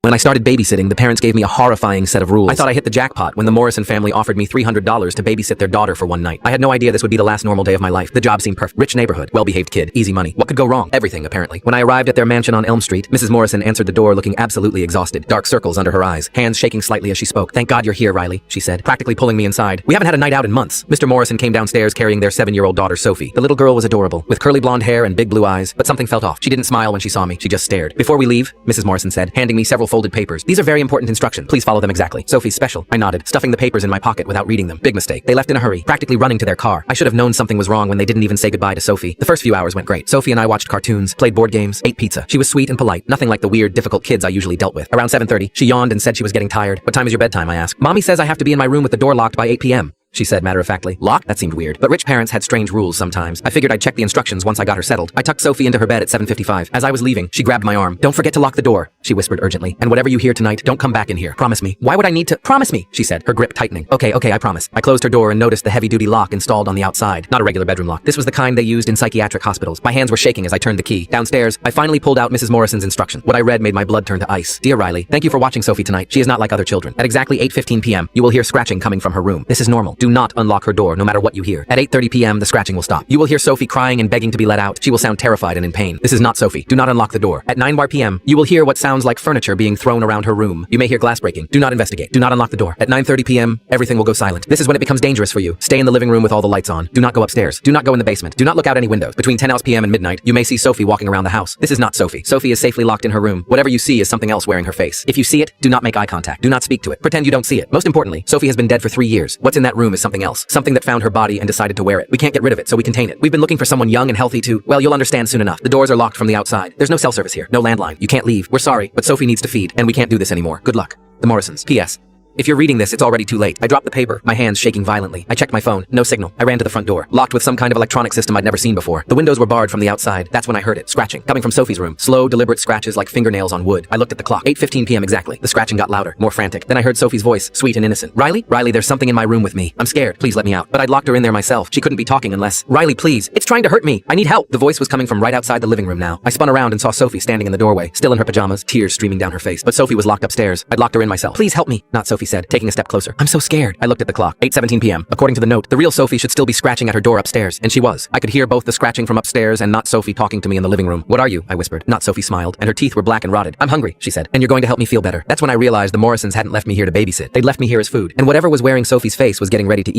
When I started babysitting, the parents gave me a horrifying set of rules. I thought I hit the jackpot when the Morrison family offered me $300 to babysit their daughter for one night. I had no idea this would be the last normal day of my life. The job seemed perfect. Rich neighborhood, well-behaved kid, easy money. What could go wrong? Everything, apparently. When I arrived at their mansion on Elm Street, Mrs. Morrison answered the door looking absolutely exhausted, dark circles under her eyes, hands shaking slightly as she spoke. "Thank God you're here, Riley," she said, practically pulling me inside. "We haven't had a night out in months." Mr. Morrison came downstairs carrying their 7-year-old daughter, Sophie. The little girl was adorable, with curly blonde hair and big blue eyes, but something felt off. She didn't smile when she saw me. She just stared. "Before we leave," Mrs. Morrison said, handing me several folded papers. "These are very important instructions. Please follow them exactly." "Sophie's special," I nodded, stuffing the papers in my pocket without reading them. Big mistake. They left in a hurry, practically running to their car. I should have known something was wrong when they didn't even say goodbye to Sophie. The first few hours went great. Sophie and I watched cartoons, played board games, ate pizza. She was sweet and polite, nothing like the weird, difficult kids I usually dealt with. Around 7:30, she yawned and said she was getting tired. "What time is your bedtime?" I asked. "Mommy says I have to be in my room with the door locked by 8 p.m. she said matter-of-factly. Locked? That seemed weird. But rich parents had strange rules sometimes. I figured I'd check the instructions once I got her settled. I tucked Sophie into her bed at 7:55. As I was leaving, she grabbed my arm. "Don't forget to lock the door," she whispered urgently. "And whatever you hear tonight, don't come back in here. Promise me." "Why would I need to?" "Promise me," she said, her grip tightening. Okay, I promise." I closed her door and noticed the heavy-duty lock installed on the outside. Not a regular bedroom lock. This was the kind they used in psychiatric hospitals. My hands were shaking as I turned the key. Downstairs, I finally pulled out Mrs. Morrison's instruction. What I read made my blood turn to ice. "Dear Riley, thank you for watching Sophie tonight. She is not like other children. At exactly 8:15 p.m., you will hear scratching coming from her room. This is normal. Do not unlock her door no matter what you hear. At 8:30 p.m., the scratching will stop. You will hear Sophie crying and begging to be let out. She will sound terrified and in pain. This is not Sophie. Do not unlock the door. At 9 p.m., you will hear what sounds like furniture being thrown around her room. You may hear glass breaking. Do not investigate. Do not unlock the door. At 9:30 p.m., everything will go silent. This is when it becomes dangerous for you. Stay in the living room with all the lights on. Do not go upstairs. Do not go in the basement. Do not look out any windows. Between 10 p.m. and midnight, you may see Sophie walking around the house. This is not Sophie. Sophie is safely locked in her room. Whatever you see is something else wearing her face. If you see it, do not make eye contact. Do not speak to it. Pretend you don't see it. Most importantly, Sophie has been dead for 3 years. What's in that room is something else. Something that found her body and decided to wear it. We can't get rid of it, so we contain it. We've been looking for someone young and healthy to, well, you'll understand soon enough. The doors are locked from the outside. There's no cell service here. No landline. You can't leave. We're sorry, but Sophie needs to feed, and we can't do this anymore. Good luck. The Morrisons. P.S. If you're reading this, it's already too late. I dropped the paper, my hands shaking violently. I checked my phone. No signal. I ran to the front door, locked with some kind of electronic system I'd never seen before. The windows were barred from the outside. That's when I heard it. Scratching. Coming from Sophie's room. Slow, deliberate scratches like fingernails on wood. I looked at the clock. 8:15 p.m. exactly. The scratching got louder, more frantic. Then I heard Sophie's voice, sweet and innocent. "Riley? Riley, there's something in my room with me. I'm scared. Please let me out." But I'd locked her in there myself. She couldn't be talking unless... "Riley, please. It's trying to hurt me. I need help." The voice was coming from right outside the living room now. I spun around and saw Sophie standing in the doorway, still in her pajamas, tears streaming down her face. But Sophie was locked upstairs. I'd locked her in myself. "Please help me." "Not," Sophie said, taking a step closer. "I'm so scared." I looked at the clock. 8:17 p.m. According to the note, the real Sophie should still be scratching at her door upstairs, and she was. I could hear both the scratching from upstairs and not Sophie talking to me in the living room. "What are you?" I whispered. Not Sophie smiled, and her teeth were black and rotted. "I'm hungry," she said, "and you're going to help me feel better." That's when I realized the Morrisons hadn't left me here to babysit. They'd left me here as food, and whatever was wearing Sophie's face was getting ready to eat.